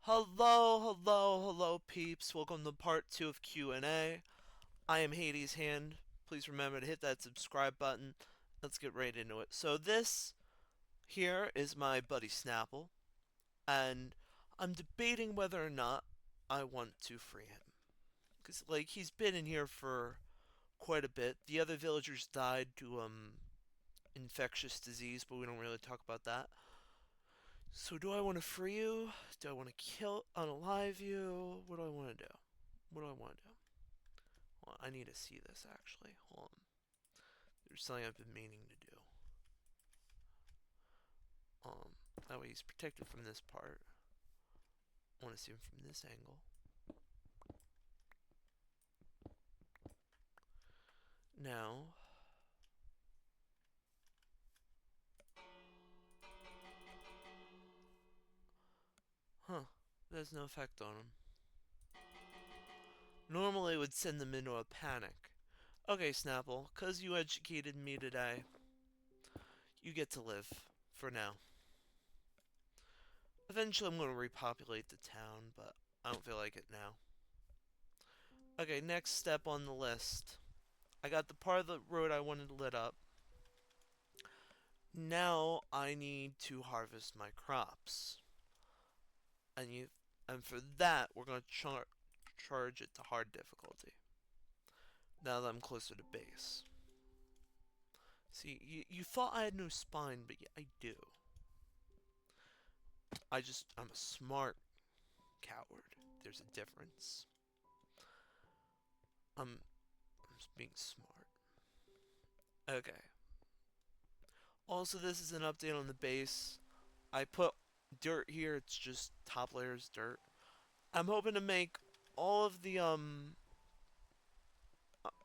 Hello, peeps. Welcome to part 2 of Q&A. I am Hadeshand. Please remember to hit that subscribe button. Let's get right into it. So this here is my buddy Snapple, and I'm debating whether or not I want to free him. Because, he's been in here for quite a bit. The other villagers died to, infectious disease, but we don't really talk about that. So do I want to free you? Do I want to unalive you? What do I want to do? What do I want to do? Well, I need to see this actually. Hold on. There's something I've been meaning to do. That way he's protected from this part. I want to see him from this angle. Now, there's no effect on him. Normally it would send them into a panic. Okay, Snapple, cause you educated me today, you get to live for now. Eventually I'm going to repopulate the town, but I don't feel like it now. Okay, next step on the list. I got the part of the road I wanted lit up. Now I need to harvest my crops. And for that, we're going to charge it to hard difficulty. Now that I'm closer to base. See, you thought I had no spine, but yeah, I do. I'm a smart coward. There's a difference. I'm just being smart. Okay. Also, this is an update on the base. I put dirt here. It's just top layers dirt. I'm hoping to make all of the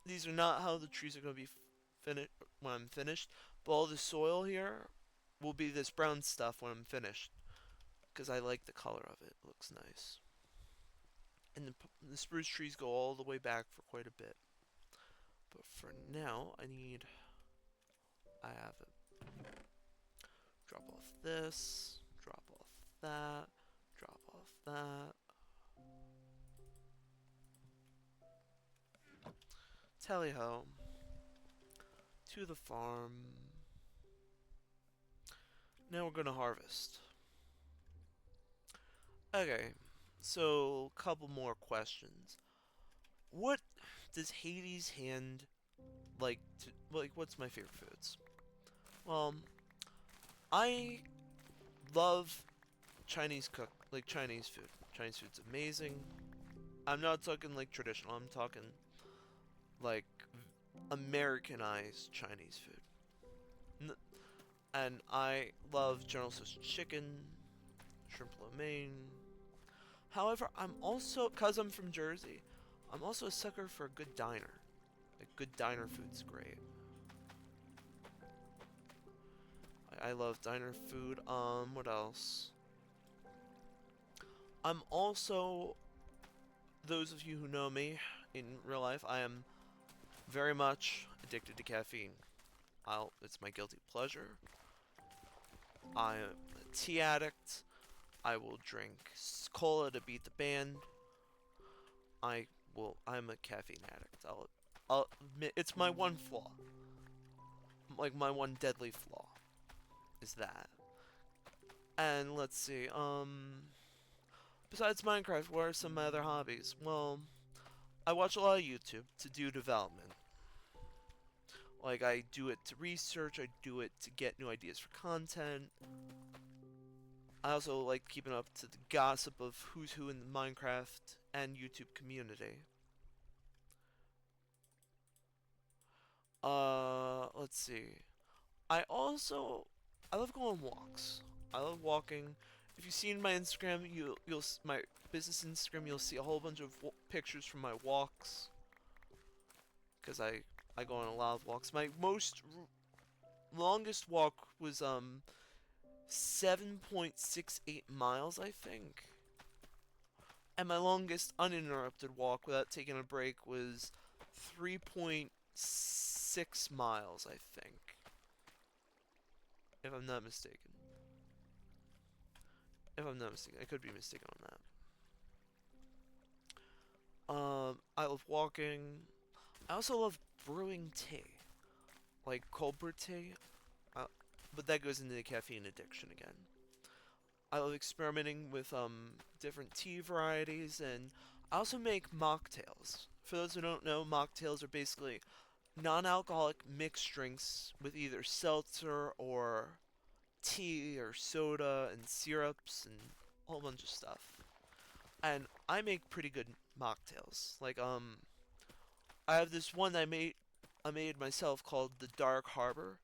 these are not how the trees are going to be finished when I'm finished, but all the soil here will be this brown stuff when I'm finished, because I like the color of it. It looks nice. And the spruce trees go all the way back for quite a bit. But for now, I have it. Drop off this, drop off that, drop off that. Tally ho. To the farm. Now we're gonna harvest. Okay, so a couple more questions. What does Hadeshand like? What's my favorite foods? Well, I love Chinese food. Chinese food's amazing. I'm not talking like traditional. I'm talking like Americanized Chinese food. And I love General Tso's chicken, shrimp lo mein. However, cause I'm from Jersey, I'm also a sucker for a good diner. Like, good diner food's great. I love diner food. What else? I'm also, those of you who know me in real life, I am very much addicted to caffeine. It's my guilty pleasure. I am a tea addict. I will drink cola to beat the band. I'm a caffeine addict. I'll admit, it's my one flaw. Like, my one deadly flaw is that. And let's see, besides Minecraft, what are some of my other hobbies? Well, I watch a lot of YouTube to do development. Like, I do it to research, I do it to get new ideas for content. I also like keeping up to the gossip of who's who in the Minecraft and YouTube community. Let's see. I love going on walks. I love walking. If you've seen my Instagram, you'll my business Instagram, you'll see a whole bunch of pictures from my walks. Because I go on a lot of walks. My longest walk was 7.68 miles, I think. And my longest uninterrupted walk without taking a break was 3.6 miles, I think. If I'm not mistaken. If I'm not mistaken, I could be mistaken on that. I love walking. I also love brewing tea, like cold brew tea. Uh, but that goes into the caffeine addiction again. I love experimenting with different tea varieties, and I also make mocktails. For those who don't know, mocktails are basically non-alcoholic mixed drinks with either seltzer or tea or soda and syrups and a whole bunch of stuff. And I make pretty good mocktails. Like I have this one I made myself called the Dark Harbor,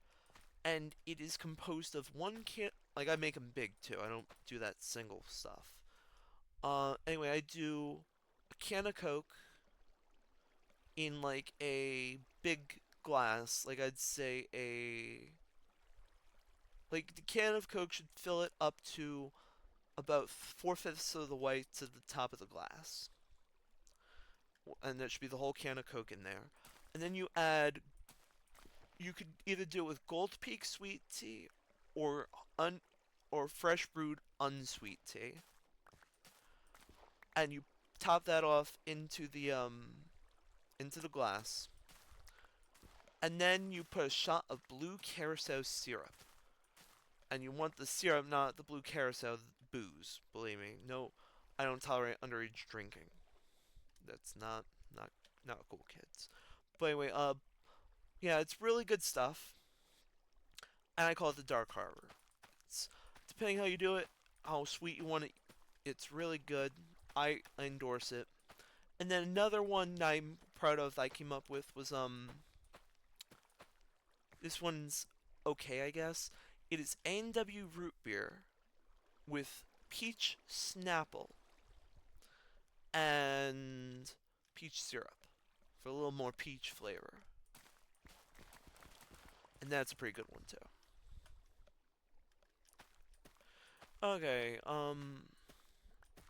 and it is composed of one can. Like I make them big too. I don't do that single stuff. Anyway, I do a can of Coke in like a big glass. Like I'd say a like the can of Coke should fill it up to about 4/5 of the way to the top of the glass, and that should be the whole can of Coke in there. And then you add. You could either do it with Gold Peak sweet tea, or un or fresh brewed unsweet tea, and you top that off into the glass, and then you put a shot of blue carousel syrup, and you want the syrup, not the blue carousel booze. Believe me, no, I don't tolerate underage drinking. That's not not cool, kids. But anyway, yeah, it's really good stuff, and I call it the Dark Harbor. It's depending how you do it, how sweet you want it. It's really good. I endorse it. And then another one I'm proud of that I came up with was this one's okay, I guess. It is A&W root beer with peach snapple and peach syrup for a little more peach flavor. And that's a pretty good one too. Okay,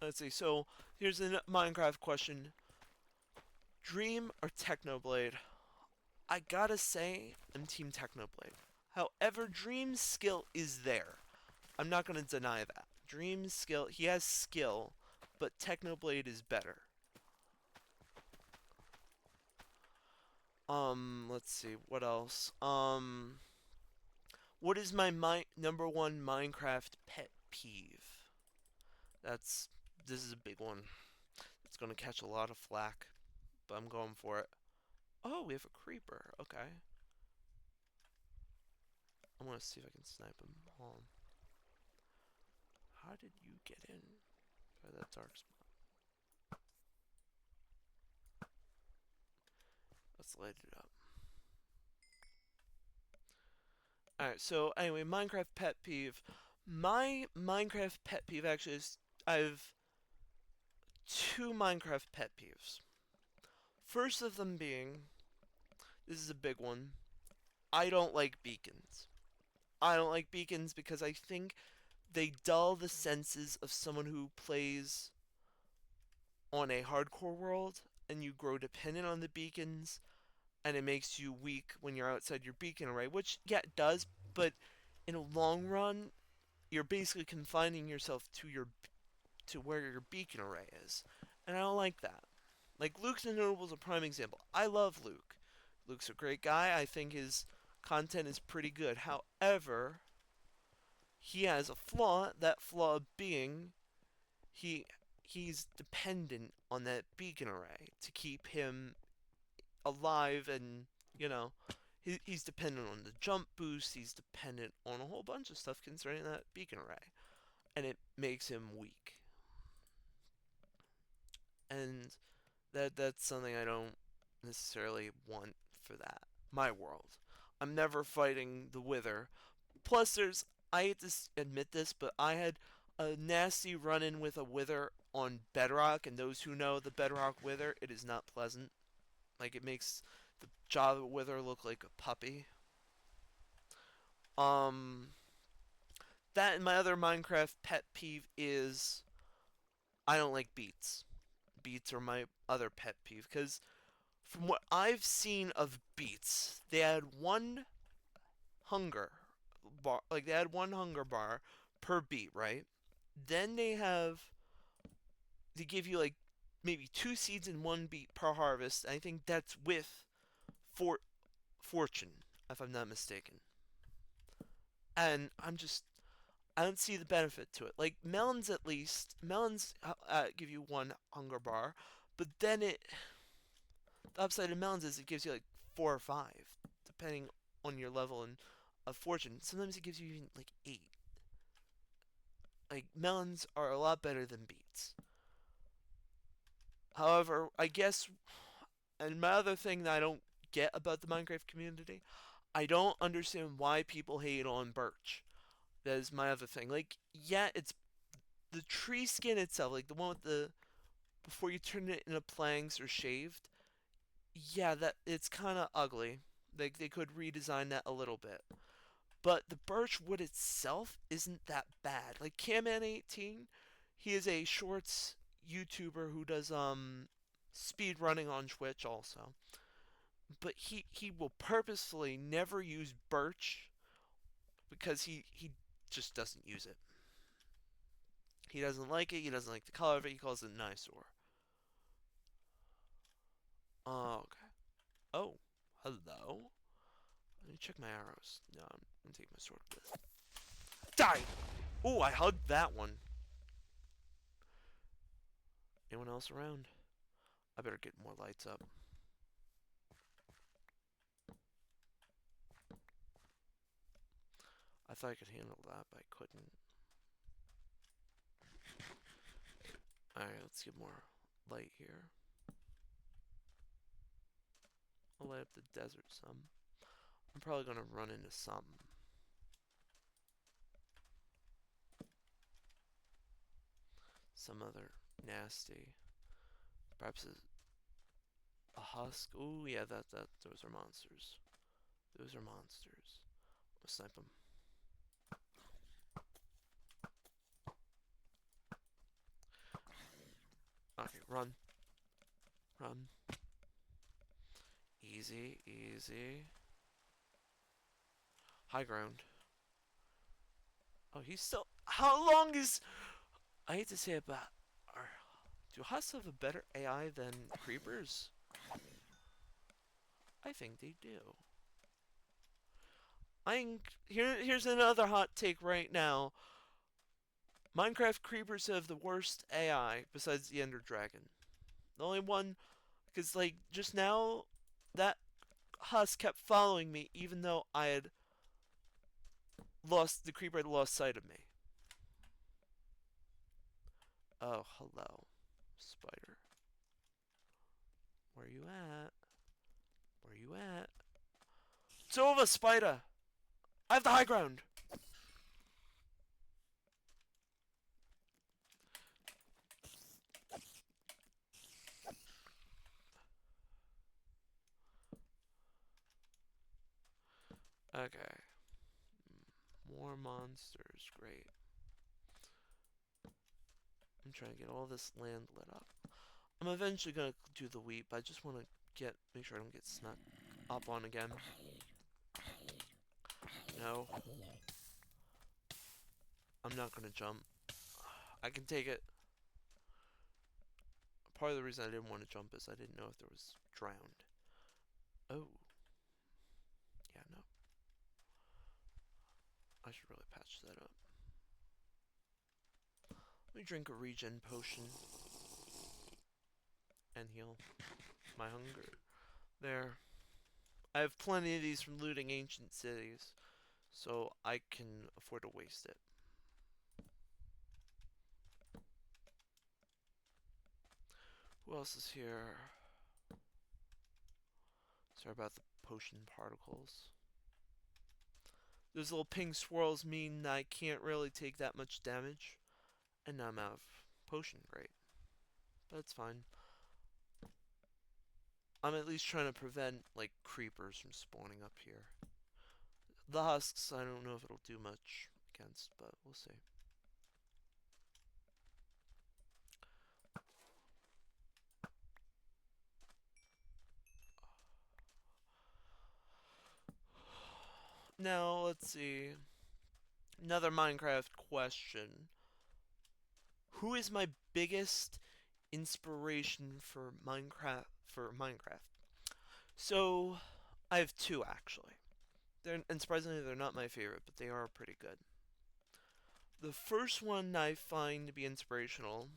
let's see. So here's a Minecraft question: Dream or Technoblade? I gotta say, I'm Team Technoblade. However, Dream's skill is there. I'm not gonna deny that. Dream's skill, he has skill, but Technoblade is better. Let's see, what else? What is my number one Minecraft pet peeve? That's, this is a big one. It's gonna catch a lot of flack, but I'm going for it. Oh, we have a creeper. Okay. I want to see if I can snipe him. Hold on. How did you get in by that dark spot? Let's light it up. Alright, so anyway, Minecraft pet peeve. My Minecraft pet peeve actually is I've two Minecraft pet peeves. First of them being, this is a big one. I don't like beacons. I don't like beacons because I think they dull the senses of someone who plays on a hardcore world, and you grow dependent on the beacons, and it makes you weak when you're outside your beacon array, which, yeah, it does, but in a long run, you're basically confining yourself to where your beacon array is, and I don't like that. Like, Luke's the Notable is a prime example. I love Luke. Luke's a great guy. I think his content is pretty good. However, he has a flaw. That flaw being he he's dependent on that beacon array to keep him alive, and you know he's dependent on the jump boost. He's dependent on a whole bunch of stuff concerning that beacon array, and it makes him weak. And that's something I don't necessarily want for that. My world. I'm never fighting the Wither. Plus, I hate to admit this, but I had a nasty run in with a Wither on Bedrock, and those who know the Bedrock Wither, it is not pleasant. Like, it makes the Java Wither look like a puppy. Um, that and my other Minecraft pet peeve is I don't like beats. Beats are my other pet peeve because from what I've seen of beats, they had one hunger bar, like they had one hunger bar per beat, right? Then they give you like maybe 2 seeds and 1 beet per harvest. I think that's with for fortune, if I'm not mistaken. And I don't see the benefit to it. Like melons, at least melons give you 1 hunger bar, but then the upside of melons is it gives you like 4 or 5, depending on your level and of fortune. Sometimes it gives you even like 8. Like melons are a lot better than beets. However, I guess, and my other thing that I don't get about the Minecraft community, I don't understand why people hate on birch. That is my other thing. Like, yeah, it's the tree skin itself, like the one with the before you turn it into planks or shaved. Yeah, that it's kind of ugly. Like they could redesign that a little bit. But the birch wood itself isn't that bad. Like Camman18, he is a shorts YouTuber who does speed running on Twitch also. But he will purposefully never use birch because he just doesn't use it. He doesn't like it. He doesn't like the color of it. He calls it an eyesore. Oh, okay. Oh, hello. Let me check my arrows. No, I'm gonna take my sword with. Die! Oh, I hugged that one. Anyone else around? I better get more lights up. I thought I could handle that, but I couldn't. Alright, let's get more light here. I'll light up the desert some. I'm probably gonna run into some. Some other nasty. Perhaps a husk. Oh yeah, that those are monsters. Those are monsters. I'll snipe them. Okay, run. Run. Easy, easy. High ground. Oh, he's still. How long is. I hate to say it, but. Do husks have a better AI than creepers? I think they do. Here's another hot take right now. Minecraft creepers have the worst AI besides the Ender Dragon. The only one, because like just now, that husk kept following me even though I had lost the creeper had lost sight of me. Oh, hello, spider. Where you at? Where you at? Two of us, spider. I have the high ground. Okay. More monsters. Great. I'm trying to get all this land lit up. I'm eventually gonna do the wheat, but I just want to make sure I don't get snuck up on again. No. I'm not gonna jump. I can take it. Part of the reason I didn't want to jump is I didn't know if there was drowned. Oh. Yeah, no. I should really patch that up. Let me drink a regen potion. And heal my hunger. There. I have plenty of these from looting ancient cities, so I can afford to waste it. Who else is here? Sorry about the potion particles. Those little pink swirls mean I can't really take that much damage. And now I'm out of potion, great. But it's fine. I'm at least trying to prevent, like, creepers from spawning up here. The husks, I don't know if it'll do much against, but we'll see. Now, let's see. Another Minecraft question. Who is my biggest inspiration for Minecraft? So I have two actually. And surprisingly, they're not my favorite, but they are pretty good. The first one I find to be inspirational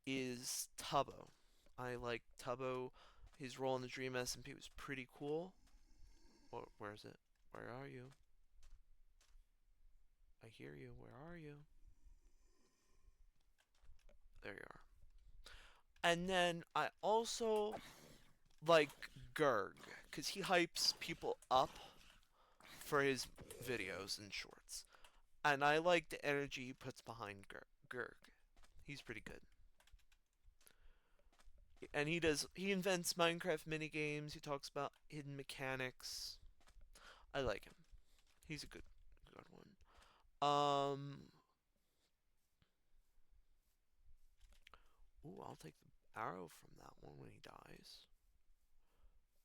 is Tubbo. I like Tubbo. His role in the Dream SMP was pretty cool. Where is it? Where are you? I hear you. Where are you? There you are. And then I also like Gerg, because he hypes people up for his videos and shorts. And I like the energy he puts behind Gerg. He's pretty good. And he invents Minecraft minigames, he talks about hidden mechanics. I like him. He's a good one. Ooh, I'll take the arrow from that one when he dies.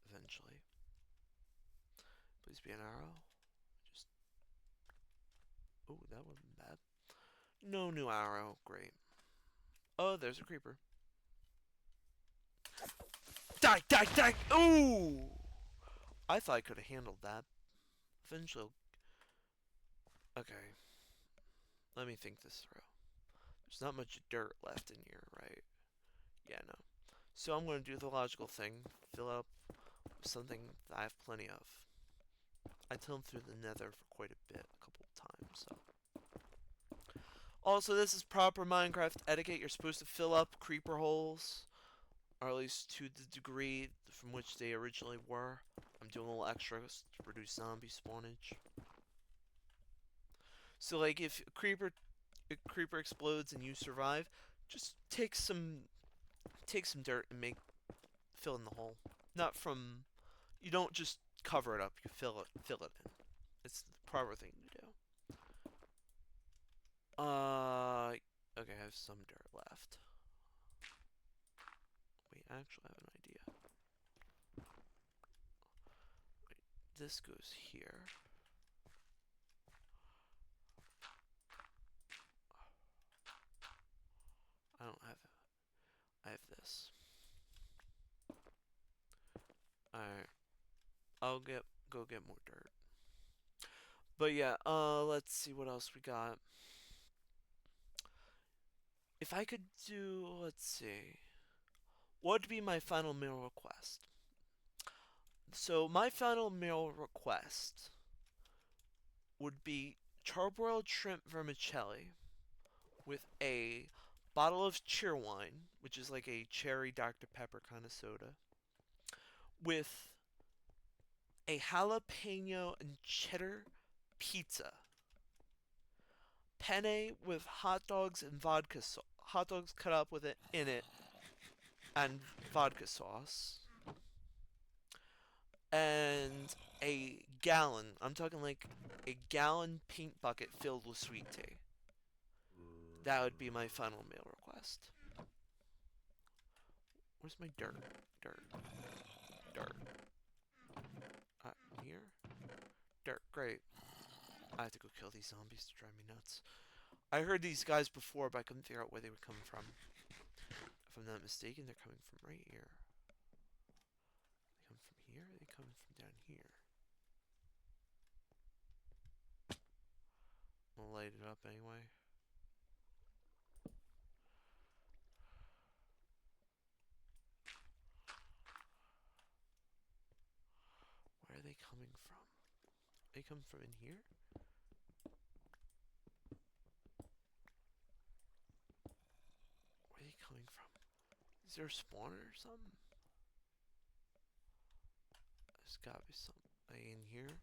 Eventually. Please be an arrow. Just ooh, that wasn't bad. No new arrow. Great. Oh, there's a creeper. Die, die, die! Ooh! I thought I could have handled that. Eventually. Okay. Let me think this through. There's not much dirt left in here, right? Yeah, no. So I'm going to do the logical thing. Fill up with something that I have plenty of. I toned through the nether for quite a bit, a couple of times, so. Also, this is proper Minecraft etiquette. You're supposed to fill up creeper holes, or at least to the degree from which they originally were. I'm doing a little extras to reduce zombie spawnage. So, like, if a creeper explodes and you survive, just take some dirt and fill in the hole. Not from you don't just cover it up. You fill it in. It's the proper thing to do. Okay, I have some dirt left. Wait, I actually have an idea. Wait, this goes here. I don't have. I have this. Alright, I'll go get more dirt. But yeah, let's see what else we got. If I could do, let's see, what would be my final meal request? So my final meal request would be charbroiled shrimp vermicelli with a bottle of cheerwine, which is like a cherry Dr. Pepper kind of soda, with a jalapeno and cheddar pizza, penne with hot dogs and vodka hot dogs cut up with it in it, and vodka sauce, and a gallon. I'm talking like a gallon paint bucket filled with sweet tea. That would be my final meal request. Where's my dirt? Dirt. Dirt. Here? Dirt. Great. I have to go kill these zombies to drive me nuts. I heard these guys before, but I couldn't figure out where they were coming from. If I'm not mistaken, they're coming from right here. They come from here? They come from down here. I'll light it up anyway. Where are they coming from? They come from in here? Where are they coming from? Is there a spawner or something? There's gotta be something in here.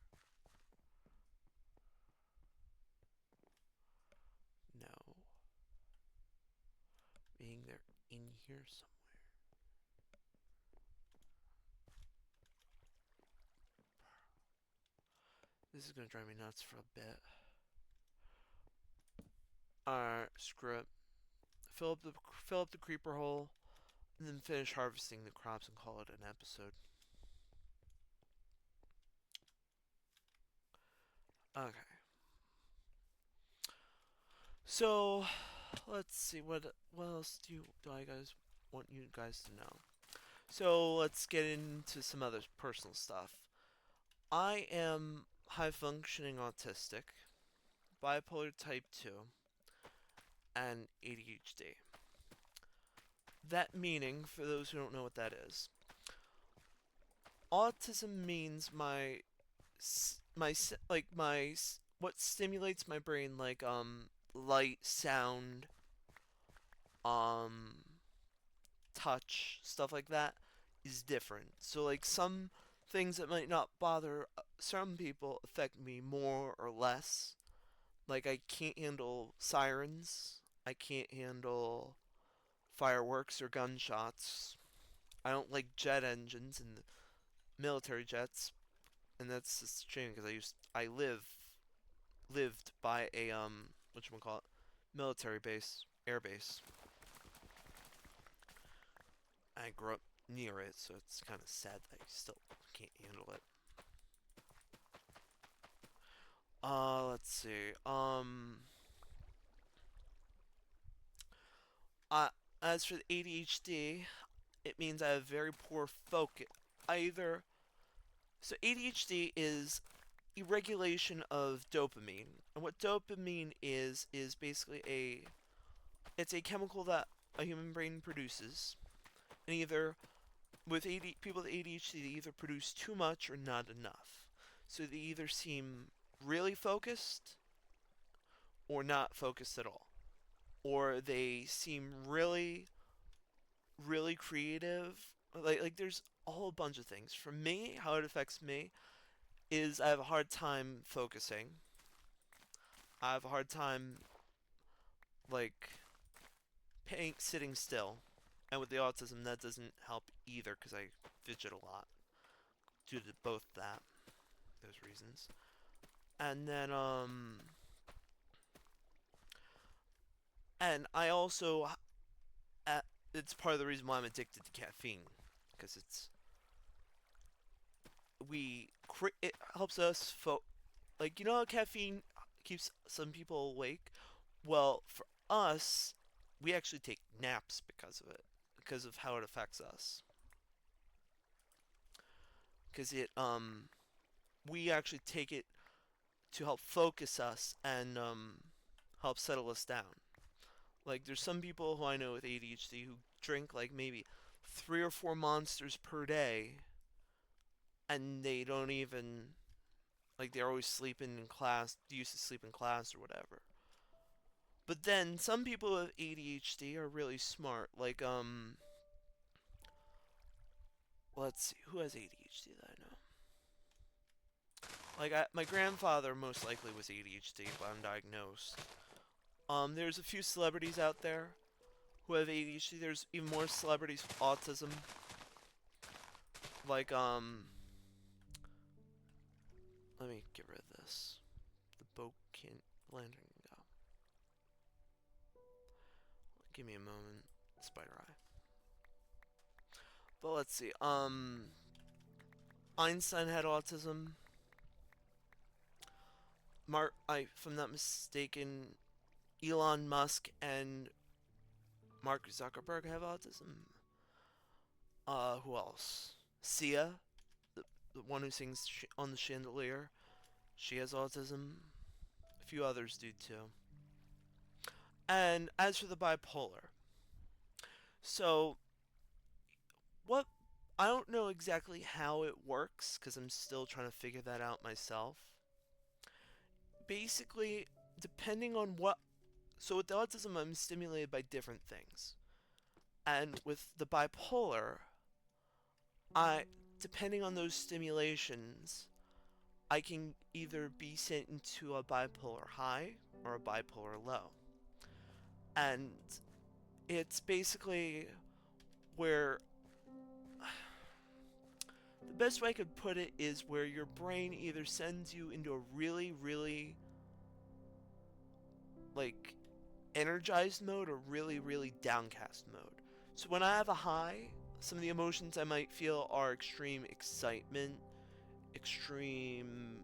No. Being they're in here somewhere. This is gonna drive me nuts for a bit. Alright, screw it. Fill up the creeper hole, and then finish harvesting the crops and call it an episode. Okay. So, let's see what else do I guys want you guys to know. So let's get into some other personal stuff. I am high functioning autistic, bipolar type 2, and ADHD. That meaning, for those who don't know what that is, autism means what stimulates my brain, like light, sound, um touch, stuff like that, is different. So like some things that might not bother some people affect me more or less. Like I can't handle sirens. I can't handle fireworks or gunshots. I don't like jet engines and military jets, and that's just a shame because I lived by a whatchamacallit, military base, air base. I grew up near it, so it's kind of sad that I still can't handle it. Let's see. Uh, as for the ADHD, it means I have very poor focus. Either so ADHD is irregulation of dopamine, and what dopamine is basically it's a chemical that a human brain produces, and either with people with ADHD, they either produce too much or not enough. So they either seem really focused or not focused at all, or they seem really creative. Like there's a whole bunch of things. For me, how it affects me is I have a hard time focusing. I have a hard time like sitting still. And with the autism, that doesn't help either because I fidget a lot due to both those reasons. And then and I also it's part of the reason why I'm addicted to caffeine because it helps us like you know how caffeine keeps some people awake. Well, for us, we actually take naps because of it, because of how it affects us. Because we actually take it to help focus us and help settle us down. Like there's some people who I know with ADHD who drink like maybe 3 or 4 monsters per day, and they don't even like they're always sleeping in class, used to sleep in class or whatever. But then some people with ADHD are really smart. Like let's see, who has ADHD that I know? Like my grandfather most likely was ADHD, but undiagnosed. There's a few celebrities out there who have ADHD. There's even more celebrities with autism. Like let me get rid of this. The boat can't lantern can go. Give me a moment, spider eye. But let's see. Einstein had autism. If I'm not mistaken, Elon Musk and Mark Zuckerberg have autism. Who else? Sia, the one who sings on the chandelier, she has autism. A few others do too. And as for the bipolar, so what? I don't know exactly how it works because I'm still trying to figure that out myself. Basically, depending on what. So with the autism, I'm stimulated by different things. And with the bipolar, I depending on those stimulations, I can either be sent into a bipolar high or a bipolar low. And it's basically where the best way I could put it is where your brain either sends you into a really like energized mode or really downcast mode. So when I have a high, some of the emotions I might feel are extreme excitement, extreme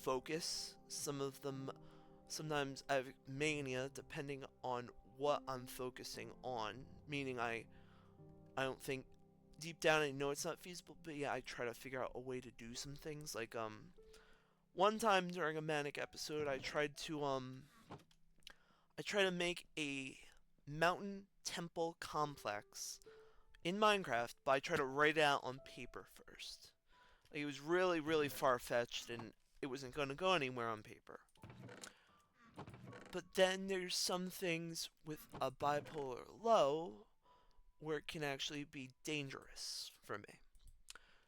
focus. Some of them Sometimes I have mania depending on what I'm focusing on, meaning I don't think deep down I know it's not feasible, but yeah, I try to figure out a way to do some things. Like one time during a manic episode, I tried to make a mountain temple complex in Minecraft, but I tried to write it out on paper first. Like, it was really, really far fetched, and it wasn't going to go anywhere on paper. But then there's some things with a bipolar low where it can actually be dangerous for me.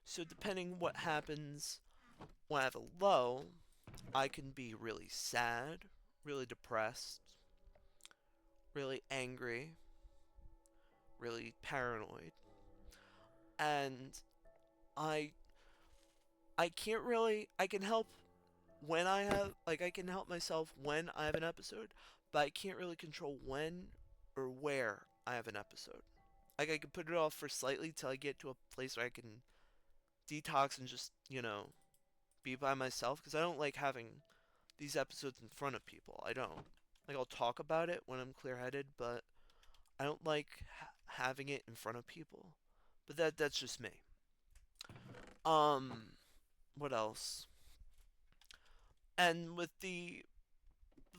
So depending what happens when I have a low, I can be really sad, really depressed, really angry, really paranoid, and I I can't really I can help when I have I can help myself when I have an episode, but I can't really control when or where I have an episode. Like I can put it off for slightly till I get to a place where I can detox and just, be by myself because I don't like having these episodes in front of people. I don't. Like I'll talk about it when I'm clear-headed, but I don't like having it in front of people. But that's just me. Um what else? And with the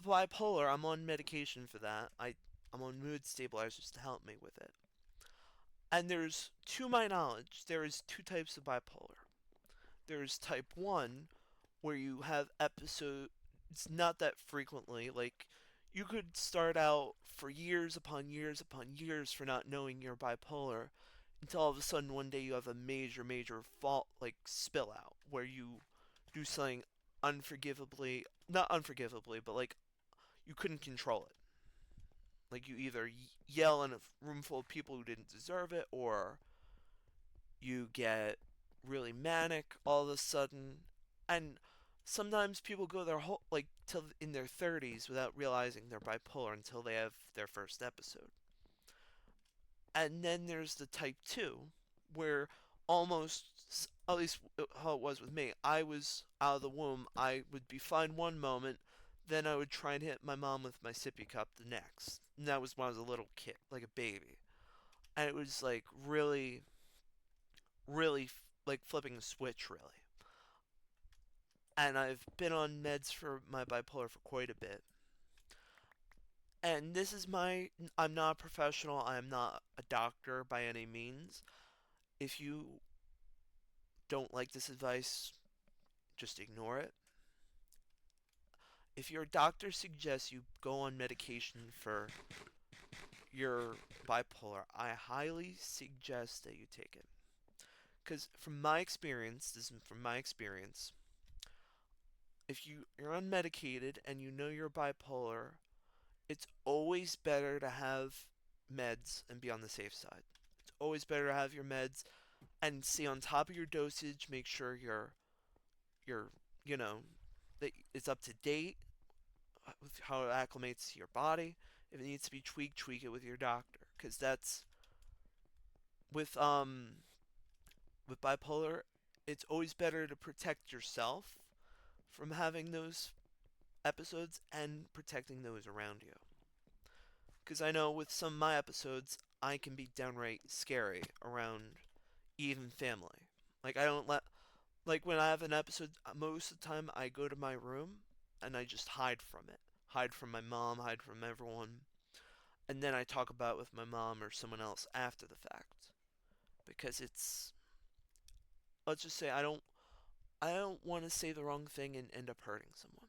bipolar, I'm on medication for that. I'm on mood stabilizers to help me with it. And there's, to my knowledge, there is two types of bipolar. There's type 1, where you have episodes not that frequently. Like, you could start out for years upon years upon years for not knowing you're bipolar until all of a sudden one day you have a major, major fault, like spill out, where you do something unforgivably, not unforgivably, but like you couldn't control it. Like you either yell in a room full of people who didn't deserve it, or you get really manic all of a sudden. And sometimes people go their whole like till in their 30s without realizing they're bipolar until they have their first episode. And then there's the type 2 where almost, at least how it was with me, I was out of the womb. I would be fine one moment, then I would try and hit my mom with my sippy cup the next. And that was when I was a little kid, like a baby. And it was like really, really like flipping a switch, really. And I've been on meds for my bipolar for quite a bit. And this is I'm not a professional, I'm not a doctor by any means. If you don't like this advice, just ignore it. If your doctor suggests you go on medication for your bipolar, I highly suggest that you take it. Because from my experience, this is from my experience, if you're unmedicated and you know you're bipolar, it's always better to have meds and be on the safe side. It's always better to have your meds and stay on top of your dosage, make sure you're you know that it's up to date with how it acclimates to your body. If it needs to be tweaked, tweak it with your doctor, because that's with with bipolar, it's always better to protect yourself from having those episodes and protecting those around you. Because I know with some of my episodes, I can be downright scary around even family. Like I don't let like when I have an episode, most of the time I go to my room and I just hide from it. Hide from my mom, hide from everyone. And then I talk about it with my mom or someone else after the fact. Because it's let's just say I don't want to say the wrong thing and end up hurting someone.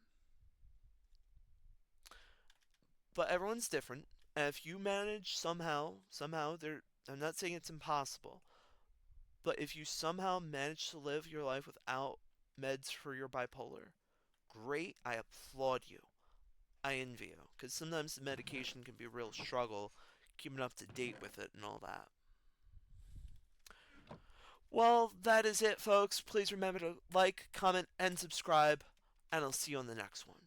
But everyone's different. And if you manage somehow there I'm not saying it's impossible, but if you somehow manage to live your life without meds for your bipolar, great, I applaud you. I envy you. Because sometimes the medication can be a real struggle keeping up to date with it and all that. Well, that is it, folks. Please remember to like, comment, and subscribe, and I'll see you on the next one.